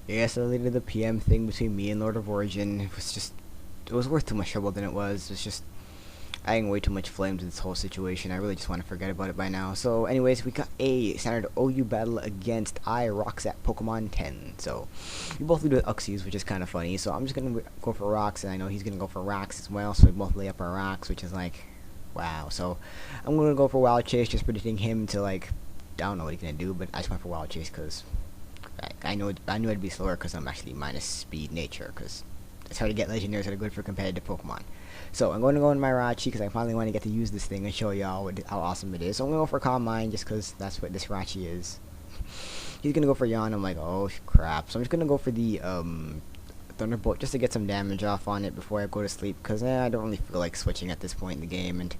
Yeah, so they did the PM thing between me and Lord of Origin. It was worth too much trouble than it was. It's just adding way too much flame to this whole situation. I really just want to forget about it by now. So, anyways, we got a standard OU battle against iroxatpokemon10. So, we both lead with Uxies, which is kind of funny. So, I'm just going to go for rocks, and I know he's going to go for rocks as well. So, we both lay up our rocks, which is like, wow. So, I'm going to go for Wild Chase, just predicting him to, like, I don't know what he's going to do, but I just went for Wild Chase because I knew it'd be slower because I'm actually minus speed nature, because it's hard to get legendaries that are good for competitive Pokemon. So I'm going to go in my Rachi because I finally want to get to use this thing and show y'all how awesome it is. So I'm going to go for Calm Mind just because that's what this Rachi is. He's going to go for Yawn. I'm like, oh crap. So I'm just going to go for the Thunderbolt just to get some damage off on it before I go to sleep, because I don't really feel like switching at this point in the game, and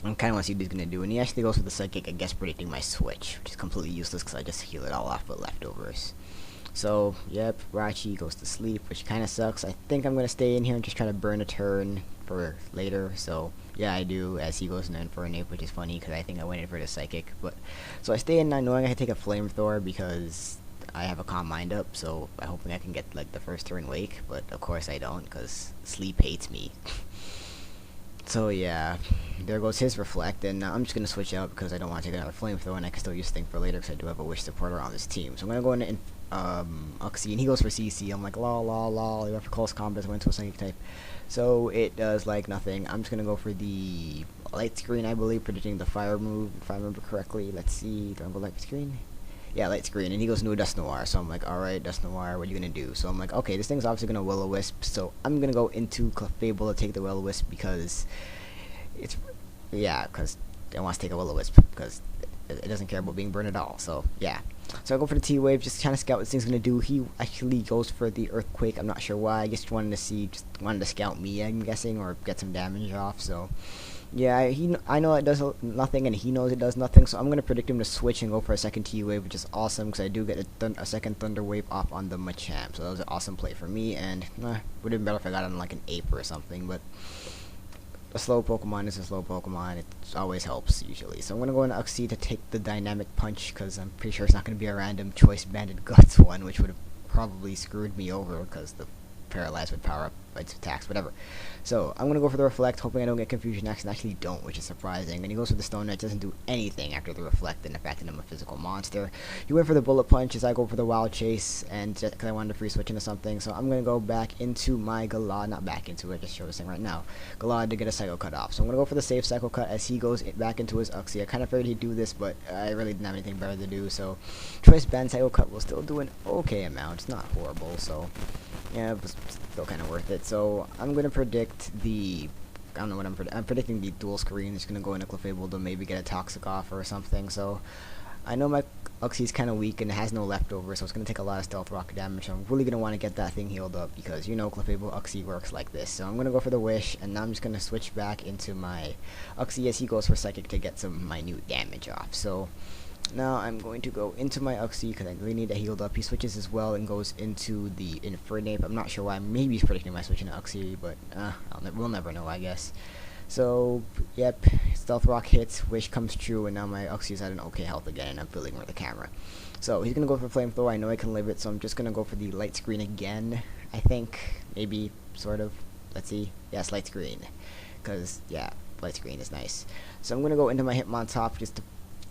I kind of want to see what he's going to do. And he actually goes for the Psychic, I guess, predicting my switch, which is completely useless because I just heal it all off with leftovers. So, yep, Rachi goes to sleep, which kind of sucks. I think I'm going to stay in here and just try to burn a turn for later. So, yeah, I do, as he goes in for a nape, which is funny because I think I went in for the Psychic. But so I stay in not knowing I can take a Flamethrower because I have a Calm Mind up. So, I hoping I can get, like, the first turn Wake. But, of course, I don't because Sleep hates me. So yeah, there goes his Reflect, and I'm just going to switch out because I don't want to take another Flamethrower, and I can still use Thing for later because I do have a Wish supporter on this team. So I'm going to go in Uxie, and he goes for CC. I'm like, lol, lol, lol. He went for Close Combat, went to a Psychic type. So it does, like, nothing. I'm just going to go for the Light Screen, I believe, predicting the Fire move, if I remember correctly. Let's see, do I go Light Screen? Yeah, Light Screen, and he goes into a Dust Noir, so I'm like, alright, Dust Noir, what are you gonna do? So I'm like, okay, this thing's obviously gonna Will-O-Wisp, so I'm gonna go into Clefable to take the Will-O-Wisp because it's, yeah, because it wants to take a Will-O-Wisp, because it doesn't care about being burned at all, so, yeah. So I go for the T-Wave, just trying to scout what this thing's gonna do. He actually goes for the Earthquake, I'm not sure why, I just wanted to scout me, I'm guessing, or get some damage off, so... Yeah, I know it does nothing, and he knows it does nothing, so I'm going to predict him to switch and go for a second T-Wave, which is awesome, because I do get a second Thunder Wave off on the Machamp, so that was an awesome play for me, and would have been better if I got on like an Ape or something, but a slow Pokemon is a slow Pokemon, it always helps, usually. So I'm going to go into Uxie to take the Dynamic Punch, because I'm pretty sure it's not going to be a random Choice Banded Guts one, which would have probably screwed me over, because the Paralyze would power up its attacks, whatever. So I'm gonna go for the Reflect, hoping I don't get Confusion X, and actually don't, which is surprising. And he goes for the Stone Edge, doesn't do anything after the Reflect, and the fact that I'm a physical monster. He went for the Bullet Punch as I go for the Wild Chase, and just because I wanted to free switch into something, so I'm gonna go back into my Galad, not back into it, just show this thing right now. Galad to get a Psycho Cut off. So I'm gonna go for the safe Psycho Cut as he goes back into his Uxie. I kind of figured he'd do this, but I really didn't have anything better to do. So Choice Band Psycho Cut will still do an okay amount. It's not horrible, so. Yeah, it was still kind of worth it. So I'm gonna predict the. I don't know what I'm predicting the dual screen. It's gonna go into Clefable to maybe get a Toxic off or something. So I know my Uxie's kind of weak and it has no leftover, so it's gonna take a lot of Stealth Rock damage. So I'm really gonna want to get that thing healed up because you know Clefable Uxie works like this. So I'm gonna go for the Wish, and now I'm just gonna switch back into my Uxie as he goes for Psychic to get some minute damage off. So. Now I'm going to go into my Uxie because I really need that healed up. He switches as well and goes into the Infernape. I'm not sure why. Maybe he's predicting my switch into Uxie, but we'll never know, I guess. So, yep, Stealth Rock hits, Wish comes true, and now my Uxie is at an okay health again, and I'm feeling with the camera. So he's going to go for Flamethrower. I know I can live it, so I'm just going to go for the Light Screen again, I think. Maybe, sort of. Let's see. Yes, Light Screen. Because, yeah, Light Screen is nice. So I'm going to go into my Hitmontop just to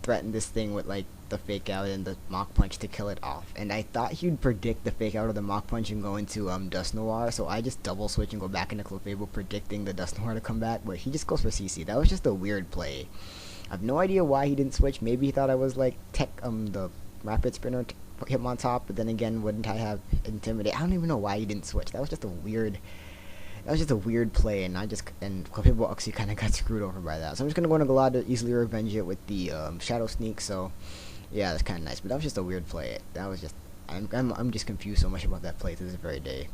threaten this thing with like the Fake Out and the Mach Punch to kill it off, and I thought he'd predict the Fake Out or the Mach Punch and go into Dust Noir, so I just double switch and go back into Clefable predicting the Dust Noir to come back, but he just goes for CC. That was just a weird play. I have no idea why he didn't switch. Maybe he thought I was like the Rapid Spinner Hitmontop, but then again, wouldn't I have Intimidate? I don't even know why he didn't switch. That was just a weird play, and Clefable Uxie kind of got screwed over by that. So I'm just gonna go into Galad to easily revenge it with the Shadow Sneak. So yeah, that's kind of nice, but that was just a weird play. That was just I'm just confused so much about that play to this very day.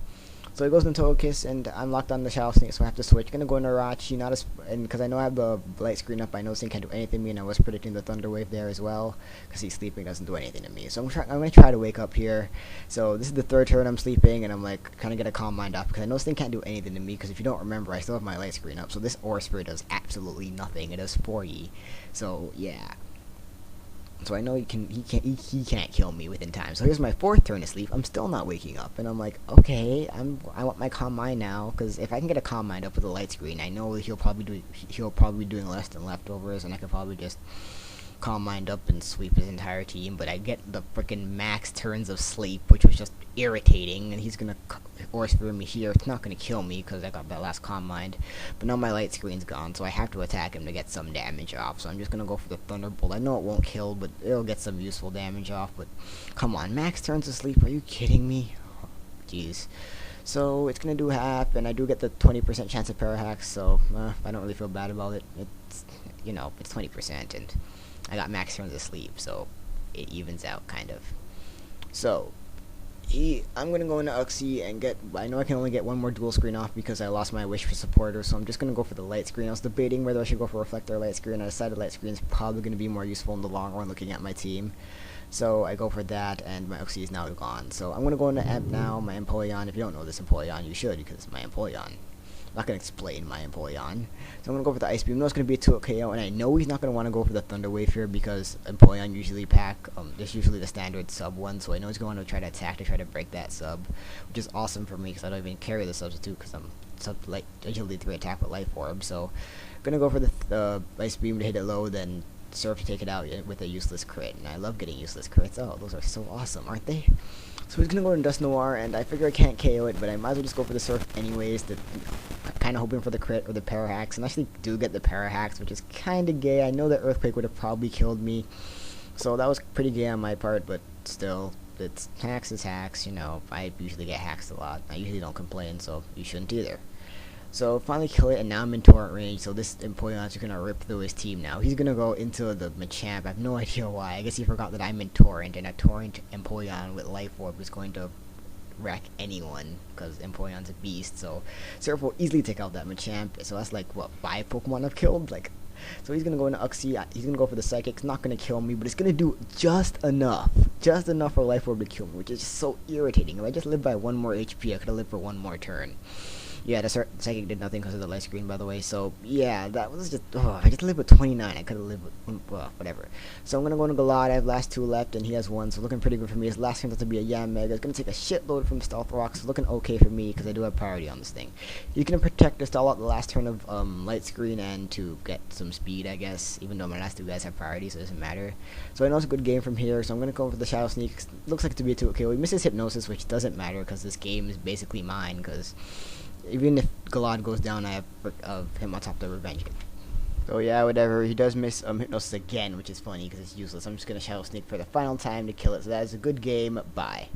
So he goes into Togekiss, and I'm locked on the Shadow Sneak, so I have to switch. Gonna go into Arachi, and because I know I have the Light Screen up, I know this thing can't do anything to me, and I was predicting the Thunder Wave there as well, because he's sleeping, doesn't do anything to me. So I'm gonna try to wake up here. So this is the third turn I'm sleeping, and I'm like trying to get a Calm Mind up, because I know this thing can't do anything to me, because if you don't remember, I still have my Light Screen up, so this Aura Spray does absolutely nothing. It does 40. So yeah. So I know he can't kill me within time. So here's my fourth turn of sleep. I'm still not waking up, and I'm like, okay, I want my calm mind now, because if I can get a calm mind up with a light screen, I know he'll probably be doing less than leftovers, and I could probably just calm mind up and sweep his entire team. But I get the freaking max turns of sleep, which was just irritating, and he's gonna force through me here. It's not gonna kill me because I got that last calm mind, but now my light screen's gone, so I have to attack him to get some damage off. So I'm just gonna go for the thunderbolt. I know it won't kill, but it'll get some useful damage off. But come on, max turns of sleep, are you kidding me? Jeez. So it's gonna do half, and I do get the 20% chance of parahacks, so I don't really feel bad about it. It's, you know, it's 20%, and I got max turns of sleep, so it evens out, kind of. So I'm gonna go into Uxie and get. I know I can only get one more dual screen off because I lost my wish for supporter, so I'm just gonna go for the light screen. I was debating whether I should go for reflector or light screen. I decided light screen is probably gonna be more useful in the long run, looking at my team. So I go for that, and my Uxie is now gone. So I'm gonna go into Amp now. My Empoleon. If you don't know this Empoleon, you should, because it's my Empoleon. I'm not gonna explain my Empoleon. So I'm gonna go for the Ice Beam. I know it's gonna be a 2 KO, and I know he's not gonna want to go for the Thunder Wave here because Empoleon usually pack. There's usually the standard sub one, so I know he's going to try to attack to try to break that sub, which is awesome for me because I don't even carry the substitute because I'm like agility 3 attack with Life Orb. So I'm gonna go for the Ice Beam to hit it low, then Surf to take it out with a useless crit. And I love getting useless crits. Oh, those are so awesome, aren't they? So he's gonna go into Dust Noir, and I figure I can't KO it, but I might as well just go for the Surf anyways. Kind of hoping for the crit or the Parahacks, and I actually do get the Parahacks, which is kind of gay. I know that Earthquake would have probably killed me, so that was pretty gay on my part, but still, it's hacks is hacks, you know. I usually get hacked a lot. I usually don't complain, so you shouldn't either. So finally kill it, and now I'm in torrent range, so this Empoleon is gonna rip through his team now. He's gonna go into the Machamp. I have no idea why. I guess he forgot that I'm in torrent, and a torrent Empoleon with Life Orb is going to wreck anyone because Empoleon's a beast. So Surf will easily take out that Machamp. So that's like what, 5 Pokemon I've killed. Like, so he's gonna go into Uxie. He's gonna go for the Psychic. It's not gonna kill me, but it's gonna do just enough for Life Orb to kill me, which is just so irritating. If I just lived by 1 more HP, I could have lived for 1 more turn. Yeah, the Psychic did nothing because of the light screen, by the way. So, yeah, that was just... Oh, I just lived with 29. I could have lived with... Well, whatever. So, I'm going to go into Galad. I have last 2 left, and he has 1. So, looking pretty good for me. His last turn has to be a Yam Mega. It's going to take a shitload from Stealth Rock. So, looking okay for me, because I do have priority on this thing. You can protect to stall out the last turn of light screen and to get some speed, I guess. Even though my last 2 guys have priority, so it doesn't matter. So, I know it's a good game from here. So, I'm going to go for the Shadow Sneak. Looks like it to be a 2 KO. He misses Hypnosis, which doesn't matter, because this game is basically mine, because... even if Galad goes down, I have him on top of the Revenge. So yeah, whatever. He does miss Hypnosis again, which is funny because it's useless. I'm just going to Shadow Sneak for the final time to kill it. So that is a good game. Bye.